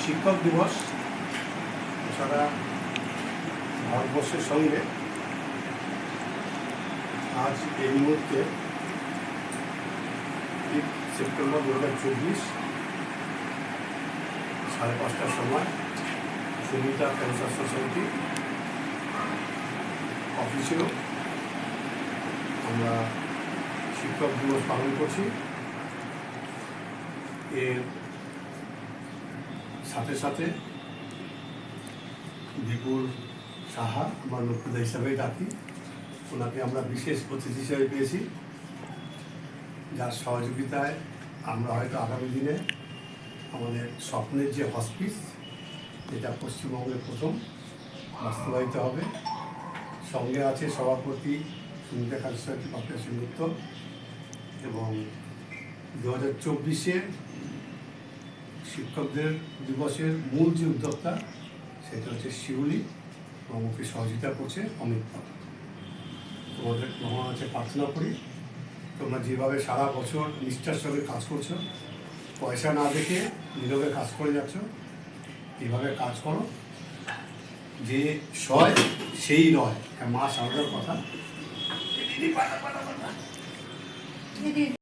শিক্ষক দিবস সারা ভারতবর্ষের সঙ্গে আজ এই মুহূর্তে 5 সেপ্টেম্বর 2024 5:30টার সময় সুমিতা ক্যান্সার সোসাইটি অফিসেও আমরা শিক্ষক দিবস পালন করছি। এর সাথে সাথে বিপুল সাহা আমার লক্ষ্মীদা হিসাবেই ডাকি, ওনাকে আমরা বিশেষ অতিথি হিসাবে পেয়েছি, যার সহযোগিতায় আমরা হয়তো আগামী দিনে আমাদের স্বপ্নের যে হসপিস, যেটা পশ্চিমবঙ্গের প্রথম বাস্তবায়িত হবে। সঙ্গে আছে সভাপতি Sumita cancer society doctor Sengupta, এবং 2024 শিক্ষকদের দিবসের মূল যে উদ্যোক্তা সেটা হচ্ছে শিউলি, এবং ওকে সহযোগিতা করছে অমিত। তোমাদের গ্রহণ আছে প্রার্থনা করি, তোমরা যেভাবে সারা বছর নিষ্ঠার সঙ্গে কাজ করছো, পয়সা না দেখে নীরবে কাজ করে যাচ্ছ, এইভাবে কাজ করো। যে সয় সেই রয়, মা সারদার কথা।